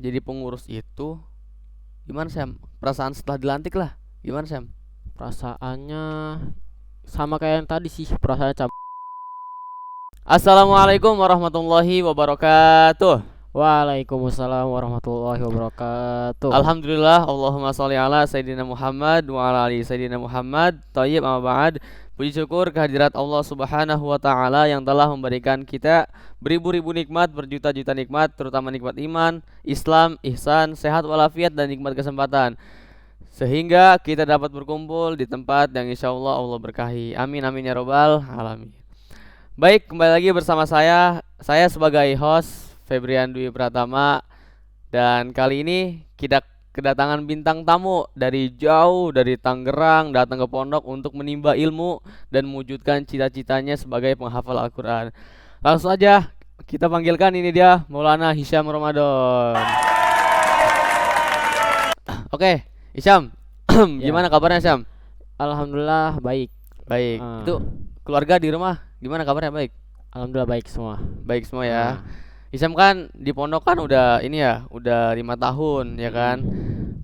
jadi pengurus itu gimana Sam? Perasaan setelah dilantik lah. Gimana Sam? Perasaannya sama kayak yang tadi sih, perasaannya Assalamualaikum warahmatullahi wabarakatuh. Waalaikumsalam warahmatullahi wabarakatuh. Alhamdulillah, Allahumma sholli ala Sayyidina Muhammad wa ala ali Sayyidina Muhammad. Thayyib amma ba'd. Puji syukur kehadirat Allah Subhanahu wa taala yang telah memberikan kita beribu-ribu nikmat, berjuta-juta nikmat, terutama nikmat iman, Islam, ihsan, sehat walafiat dan nikmat kesempatan. Sehingga kita dapat berkumpul di tempat yang insya Allah berkahi. Amin amin ya robbal alamin. Baik, kembali lagi bersama saya sebagai host Febrian Dwi Pratama, dan kali ini kita kedatangan bintang tamu dari jauh dari Tangerang datang ke pondok untuk menimba ilmu dan mewujudkan cita-citanya sebagai penghafal Al-Quran. Langsung aja kita panggilkan, ini dia Maulana Hisham Ramadan. Oke, Hisham, Ya, gimana kabarnya Hisham? alhamdulillah baik. Baik. Ah, Itu keluarga di rumah gimana kabarnya? Baik. alhamdulillah baik semua. Baik semua ya. Ah, Hisham kan di pondok kan udah ini ya, udah 5 tahun ya kan.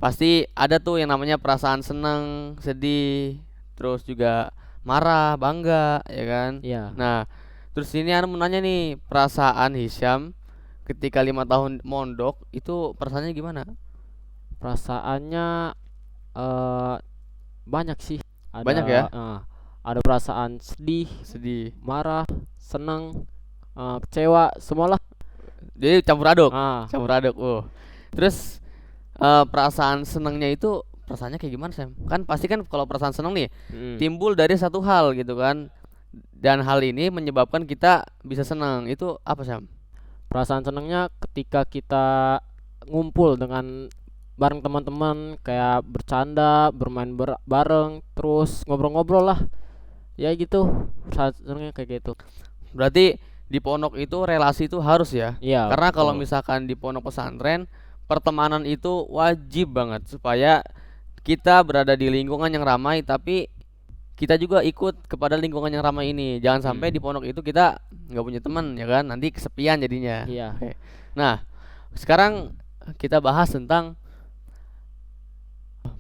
Pasti ada tuh yang namanya perasaan senang, sedih, terus juga marah, bangga ya kan. iya. Nah, terus ini mau nanya nih, perasaan Hisham ketika 5 tahun mondok itu perasaannya gimana? Perasaannya eh banyak sih. Banyak ya? Ada perasaan sedih, Sedih. marah, senang, kecewa, semualah. Jadi campur aduk, Ah, campur aduk. Terus perasaan senangnya itu perasaannya kayak gimana Sam? Kan pasti kan kalau perasaan senang nih mm. timbul dari satu hal gitu kan. Dan hal ini menyebabkan kita bisa senang. Itu apa Sam? Perasaan senangnya ketika kita ngumpul dengan bareng teman-teman, kayak bercanda, bermain bareng, terus ngobrol-ngobrol lah. Ya gitu. Perasaan senangnya kayak gitu. Berarti di pondok itu relasi itu harus ya. Iya, Karena kalau betul. misalkan di pondok pesantren pertemanan itu wajib banget supaya kita berada di lingkungan yang ramai, tapi kita juga ikut kepada lingkungan yang ramai ini. Jangan sampai Mm. di pondok itu kita nggak punya teman ya kan, nanti kesepian jadinya. Iya. Oke. Nah, sekarang kita bahas tentang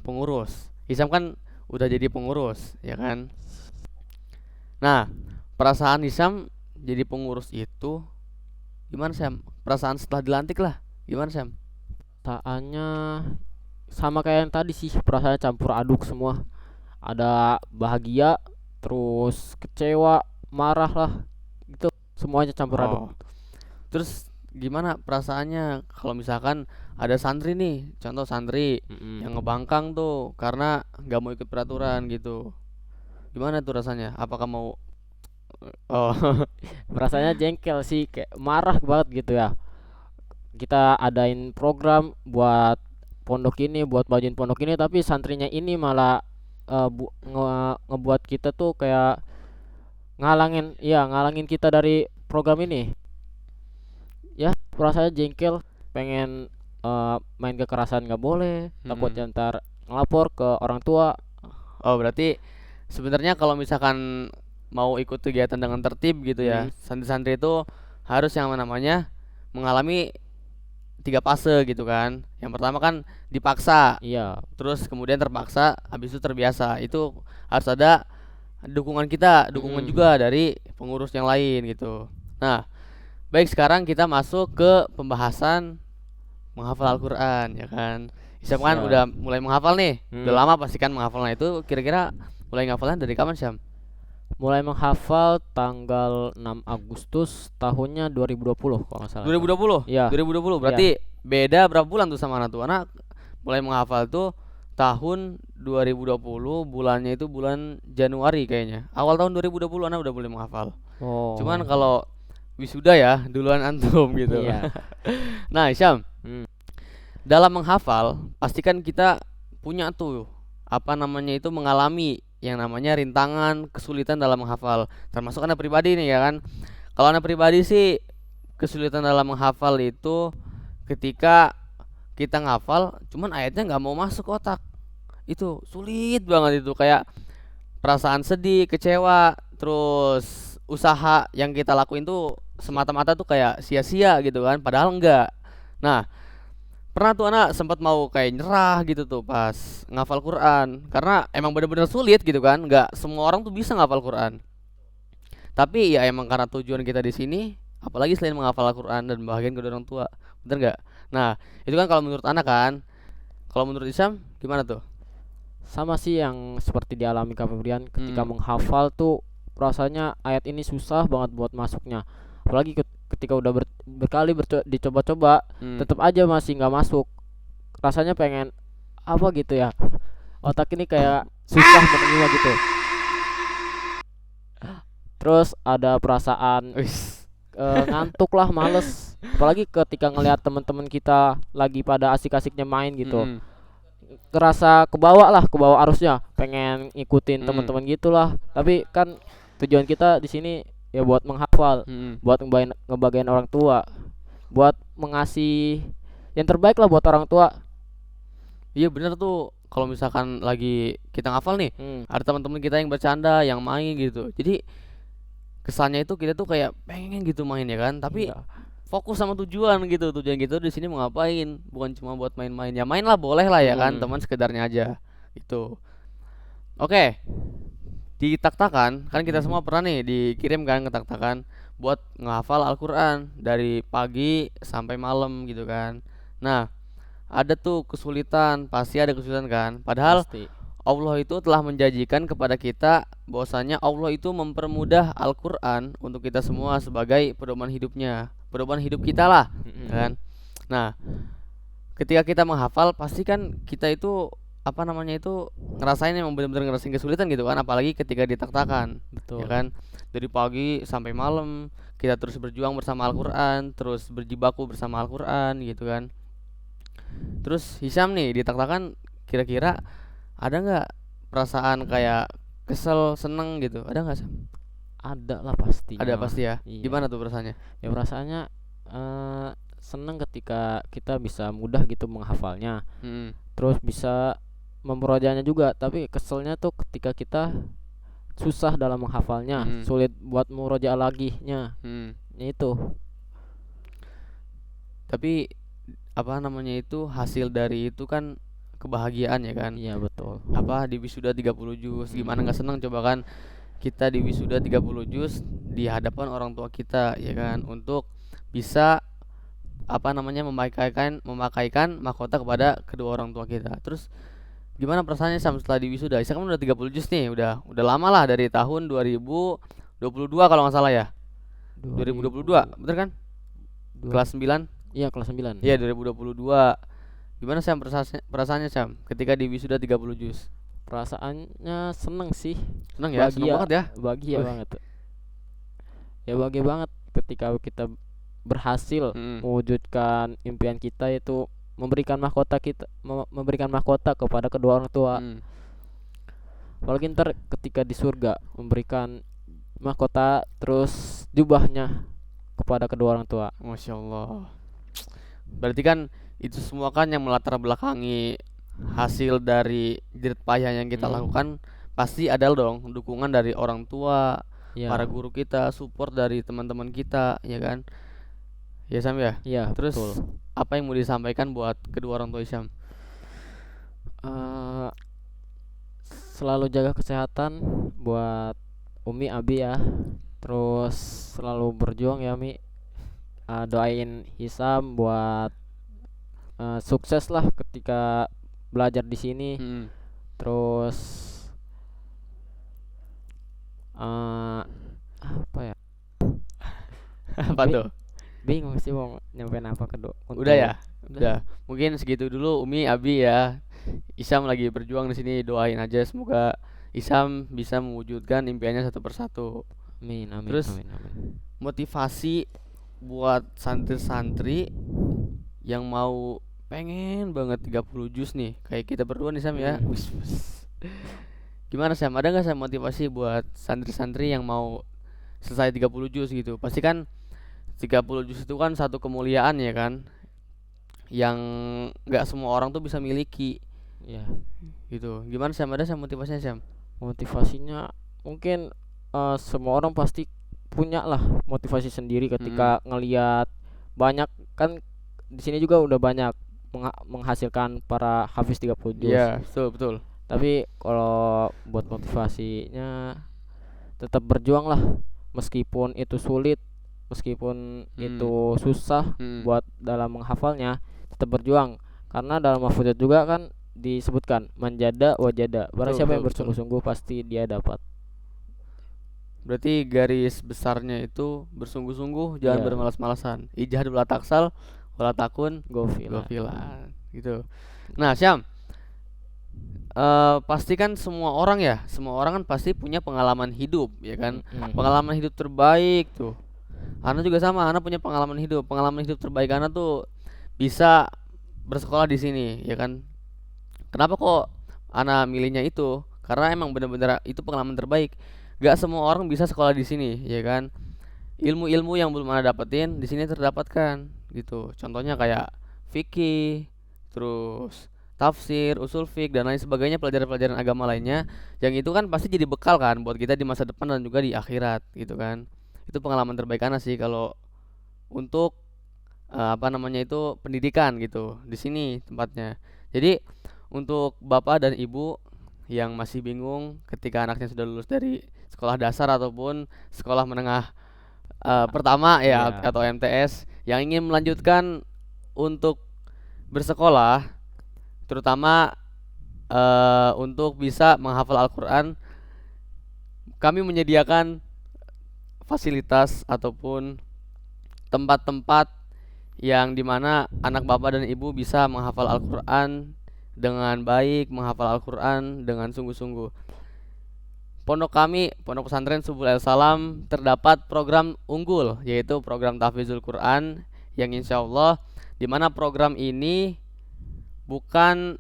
pengurus. Hisam kan udah jadi pengurus ya kan. Nah, perasaan Hisam jadi pengurus itu gimana Sam? Perasaan setelah dilantik lah. Gimana Sam? Perasaannya sama kayak yang tadi sih, perasaannya campur aduk semua. Ada bahagia, terus kecewa, marah lah. Gitu. Semuanya campur aduk. Oh. Terus gimana perasaannya kalau misalkan ada santri nih, contoh santri Mm-mm. yang ngebangkang tuh karena nggak mau ikut peraturan gitu. Gimana tuh rasanya? Apakah mau oh Rasanya jengkel sih, kayak marah banget gitu ya. Kita adain program buat pondok ini, buat bagian pondok ini, tapi santrinya ini malah ngebuat kita tuh kayak ngalangin kita dari program ini. Ya, rasanya jengkel, pengen main kekerasan nggak boleh, takutnya mm-mm. ntar ngelapor ke orang tua. Oh, berarti sebenarnya kalau misalkan mau ikut kegiatan dengan tertib gitu ya, Hmm, santri-santri itu harus yang namanya mengalami 3 fase gitu kan. Yang pertama kan dipaksa, iya. terus kemudian terpaksa, habis itu terbiasa. Itu harus ada dukungan kita, dukungan Mm-mm. juga dari pengurus yang lain gitu. Nah, baik, sekarang kita masuk ke pembahasan menghafal Al-Quran ya kan. Syam kan Siap. udah mulai menghafal nih, udah Hmm. lama pasti kan menghafalnya. Itu kira-kira mulai menghafalnya dari kapan Syam? Mulai menghafal tanggal 6 Agustus tahunnya 2020 kalau nggak salah tuh. 2020. Iya, 2020 iya. berarti beda berapa bulan tuh sama anak tuh. Anak mulai menghafal tuh tahun 2020, bulannya itu bulan Januari kayaknya. Awal tahun 2020 anak udah mulai menghafal. Cuman Oh, kalau wisuda ya duluan antum gitu. iya. Nah, Syam, Hmm. dalam menghafal pastikan kita punya tuh apa namanya itu mengalami yang namanya rintangan, kesulitan dalam menghafal. Termasuk anak pribadi nih ya kan. Kalau anak pribadi sih kesulitan dalam menghafal itu ketika kita ngafal cuman ayatnya nggak mau masuk ke otak. Itu sulit banget, itu kayak perasaan sedih, kecewa, terus usaha yang kita lakuin tuh semata-mata tuh kayak sia-sia gitu kan, padahal enggak. Nah, pernah tuh anak sempat mau kayak nyerah gitu tuh pas ngafal Quran karena emang bener-bener sulit gitu kan, nggak semua orang tuh bisa ngafal Quran. Tapi ya emang karena tujuan kita di sini, apalagi selain menghafal Al-Quran dan bahagian kedua orang tua, bener nggak? Nah, itu kan kalau menurut anak kan. Kalau menurut Isam gimana tuh? Sama sih yang seperti dialami Kak Febrian ketika Hmm, menghafal tuh rasanya ayat ini susah banget buat masuknya. Apalagi ketika udah berkali dicoba-coba hmm. tetap aja masih nggak masuk. Rasanya pengen apa gitu ya. Otak ini kayak susah menerima gitu. Terus ada perasaan Wis. ngantuk lah, males. Apalagi ketika ngelihat teman-teman kita lagi pada asik-asiknya main gitu. Mm-mm. Ngerasa kebawa arusnya, pengen ngikutin Mm. teman-teman gitulah. Tapi kan tujuan kita di sini ya buat menghafal, Mm-mm. buat ngebagian orang tua, buat mengasih yang terbaik lah buat orang tua. Iya bener tuh. Kalau misalkan lagi kita ngafal nih, Hmm, ada teman-teman kita yang bercanda, yang main gitu. Jadi kesannya itu kita tuh kayak pengen gitu main ya kan, tapi iya. fokus sama tujuan gitu. Tujuan kita di sini mau ngapain, bukan cuma buat main-main. Ya main lah boleh lah ya kan, teman sekedarnya aja gitu. Oke, di taktakan kan kita semua pernah nih dikirim kan ke taktakan buat ngehafal Al-Quran dari pagi sampai malam gitu kan. Nah, ada tuh kesulitan, pasti ada kesulitan kan. Padahal Pasti. Allah itu telah menjanjikan kepada kita bahwasanya Allah itu mempermudah Al-Quran untuk kita semua sebagai pedoman hidupnya, pedoman hidup kita lah, kan? Nah, ketika kita menghafal, pasti kan kita itu apa namanya itu ngerasain yang benar-benar ngerasain kesulitan gitu kan, apalagi ketika ditaktakan, ya Betul. kan? Dari pagi sampai malam kita terus berjuang bersama Al-Quran, terus berjibaku bersama Al-Quran gitu kan. Terus Hisham nih ditaktakan, kira-kira ada nggak perasaan kayak kesel, seneng gitu? Ada nggak Sam? Ada lah pastinya Ada mah. pasti ya. Iya. Gimana tuh perasaannya? Ya perasaannya eh seneng ketika kita bisa mudah gitu menghafalnya. Hmm, Terus bisa memperolehnya juga, tapi keselnya tuh ketika kita susah dalam menghafalnya, hmm, sulit buat murojaah laginya. hmm. Itu. Tapi apa namanya itu hasil dari itu kan kebahagiaan ya kan? Iya betul. Apa di wisuda 30 juz, gimana Mm. nggak seneng coba kan? Kita di wisuda 30 juz di hadapan orang tua kita ya kan, untuk bisa apa namanya memakaikan mahkota kepada kedua orang tua kita. Terus gimana perasaannya Sam setelah di wisuda? Isa kan udah 30 juz nih, udah lama lah dari tahun 2022 kalau nggak salah ya. 2022, 2002. bener kan? Kelas 9. Iya, kelas 9. Iya, 2022. Gimana Sam perasaannya Sam ketika di wisuda 30 juz? Perasaannya seneng sih. Seneng ya, seneng Bahagia, banget ya. bahagia Wih. banget. Ya bahagia banget ketika kita berhasil Mm, mewujudkan impian kita, yaitu memberikan mahkota kepada kedua orang tua. mm. Apalagi ntar ketika di surga memberikan mahkota terus jubahnya kepada kedua orang tua. Masya Allah. Berarti kan itu semua kan yang melatar belakangi hasil dari jerih payah yang kita Hmm. lakukan, pasti ada dong dukungan dari orang tua, Ya, para guru kita, support dari teman-teman kita, ya kan? Ya Sam ya. ya Terus betul. apa yang mau disampaikan buat kedua orang tua Sam? Eh, Selalu jaga kesehatan buat Umi Abi ya. Terus selalu berjuang ya Mi. Doain Hisam buat sukses lah ketika belajar di sini. Mm. Terus eh apa ya? Apa Bi- tuh? Bingung sih mau nyampein apa kedua. Udah ya? Udah. Udah. Mungkin segitu dulu Umi, Abi ya. Isam lagi berjuang di sini, doain aja semoga Isam bisa mewujudkan impiannya satu persatu. Amin, amin, Terus amin, amin. motivasi buat santri-santri yang mau pengen banget 30 juz nih kayak kita berdua nih Sam ya. Hmm. Wis, wis. Gimana Sam? Ada nggak Sam motivasi buat santri-santri yang mau selesai 30 juz gitu? Pasti kan 30 juz itu kan satu kemuliaan ya kan, yang nggak semua orang tuh bisa miliki Ya, gitu. Gimana Sam? Ada Sam motivasinya Sam? motivasinya mungkin semua orang pasti punya lah motivasi sendiri Mm-mm. ketika ngelihat banyak kan di sini juga udah banyak menghasilkan para hafiz 30 juz. Iya, betul betul. Tapi kalau buat motivasinya tetap berjuang lah, meskipun itu sulit, meskipun itu susah buat dalam menghafalnya, tetap berjuang. Karena dalam Mahfudz juga kan disebutkan manjada wajada, barang siapa yang bersungguh-sungguh pasti dia dapat. Berarti garis besarnya itu bersungguh-sungguh, jangan bermalas-malasan. Ijtihad wala taksal wala takun ghafilan gitu. Nah, Syam, pasti kan semua orang kan pasti punya pengalaman hidup, ya kan? Pengalaman hidup terbaik tuh. Ana juga sama, Ana punya pengalaman hidup. Pengalaman hidup terbaik Ana tuh bisa bersekolah di sini, ya kan? Kenapa kok Ana milihnya itu? Karena emang bener-bener itu pengalaman terbaik. Gak semua orang bisa sekolah di sini, ya kan? Ilmu-ilmu yang belum Ana dapetin di sini terdapatkan, gitu. Contohnya kayak fikih, terus tafsir, usul fiqh dan lain sebagainya, pelajaran-pelajaran agama lainnya, yang itu kan pasti jadi bekal kan buat kita di masa depan dan juga di akhirat, gitu kan. Itu pengalaman terbaik Ana sih kalau untuk itu pendidikan gitu. Di sini tempatnya. Jadi untuk bapak dan ibu yang masih bingung ketika anaknya sudah lulus dari sekolah dasar ataupun sekolah menengah pertama ya atau MTS, yang ingin melanjutkan untuk bersekolah, terutama untuk bisa menghafal Al-Quran, kami menyediakan fasilitas ataupun tempat-tempat yang dimana anak bapak dan ibu bisa menghafal Al-Quran dengan baik, menghafal Al-Quran dengan sungguh-sungguh. Pondok kami, Pondok Pesantren Subul Salam, terdapat program unggul, yaitu program Tahfizul Quran, yang insya Allah dimana program ini bukan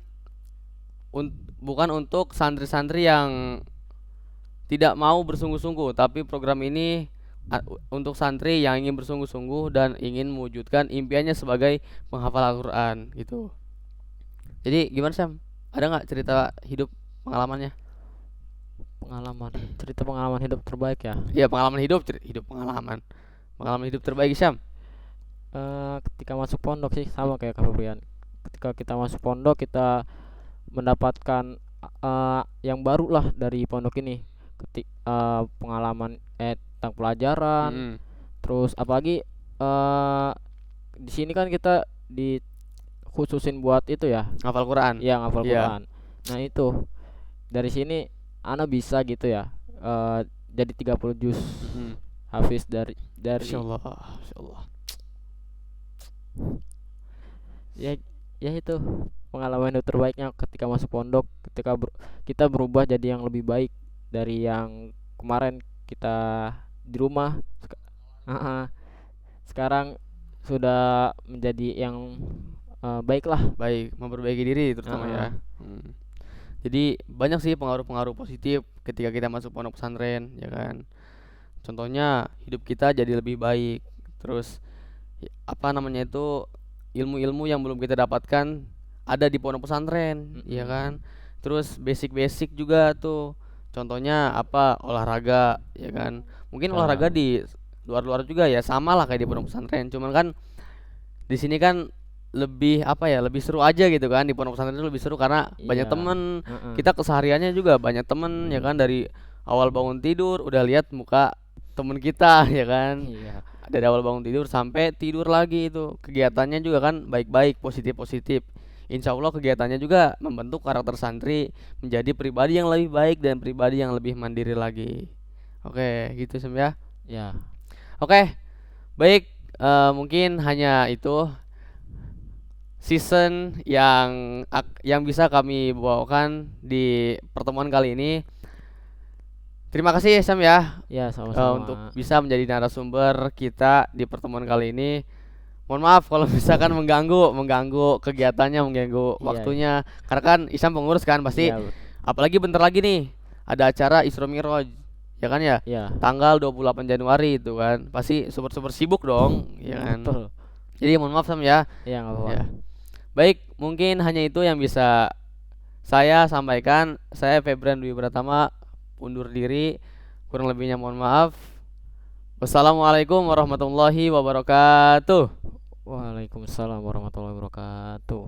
untuk santri-santri yang tidak mau bersungguh-sungguh, tapi program ini untuk santri yang ingin bersungguh-sungguh dan ingin mewujudkan impiannya sebagai penghafal Al-Quran gitu. Jadi gimana Sam? Ada nggak cerita hidup pengalamannya? Cerita pengalaman hidup terbaik ya? Iya, pengalaman hidup pengalaman hidup terbaik Sam. Ketika masuk pondok sih sama kayak Kak Febrian. Ketika kita masuk pondok, kita mendapatkan yang baru lah dari pondok ini. Pengalaman tentang pelajaran, terus apalagi di sini kan kita dikhususin buat itu ya, Hafal Quran. Iya, ngafal Quran. Nah itu dari sini Ana bisa gitu ya, jadi 30 juz hafiz dari Insyaallah. Ya itu pengalaman hidup terbaiknya ketika masuk pondok, ketika kita berubah jadi yang lebih baik dari yang kemarin kita di rumah. Sekarang sudah menjadi yang baik, memperbaiki diri terutama ya. Jadi banyak sih pengaruh-pengaruh positif ketika kita masuk pondok pesantren, ya kan. Contohnya hidup kita jadi lebih baik. Terus ilmu-ilmu yang belum kita dapatkan ada di pondok pesantren, ya kan. Terus basic-basic juga tuh. Contohnya olahraga, ya kan. Mungkin olahraga di luar-luar juga ya sama lah kayak di pondok pesantren. Cuman kan di sini kan lebih lebih seru aja gitu kan. Di pondok pesantren itu lebih seru karena banyak temen. Kita kesehariannya juga banyak temen, ya kan. Dari awal bangun tidur udah lihat muka temen kita, ya kan. Dari awal bangun tidur sampai tidur lagi, itu kegiatannya juga kan baik-baik, positif-positif. Insya Allah kegiatannya juga membentuk karakter santri menjadi pribadi yang lebih baik dan pribadi yang lebih mandiri lagi. Oke, gitu Sam ya. Ya. Oke, baik. Mungkin hanya itu season yang bisa kami bawakan di pertemuan kali ini. Terima kasih Sam ya. Ya, sama-sama. Untuk bisa menjadi narasumber kita di pertemuan kali ini. Mohon maaf kalau misalkan mengganggu kegiatannya, mengganggu waktunya. Karena kan Isam pengurus kan pasti. Apalagi bentar lagi nih ada acara Isra Miraj, ya kan ya? Tanggal 28 Januari itu kan. Pasti super sibuk dong, ya kan? Betul. Jadi mohon maaf Sam ya. Iya, enggak apa-apa. Ya. Baik, mungkin hanya itu yang bisa saya sampaikan. Saya Febrian Dwi Pratama undur diri. Kurang lebihnya mohon maaf. Wassalamualaikum warahmatullahi wabarakatuh. Waalaikumsalam warahmatullahi wabarakatuh.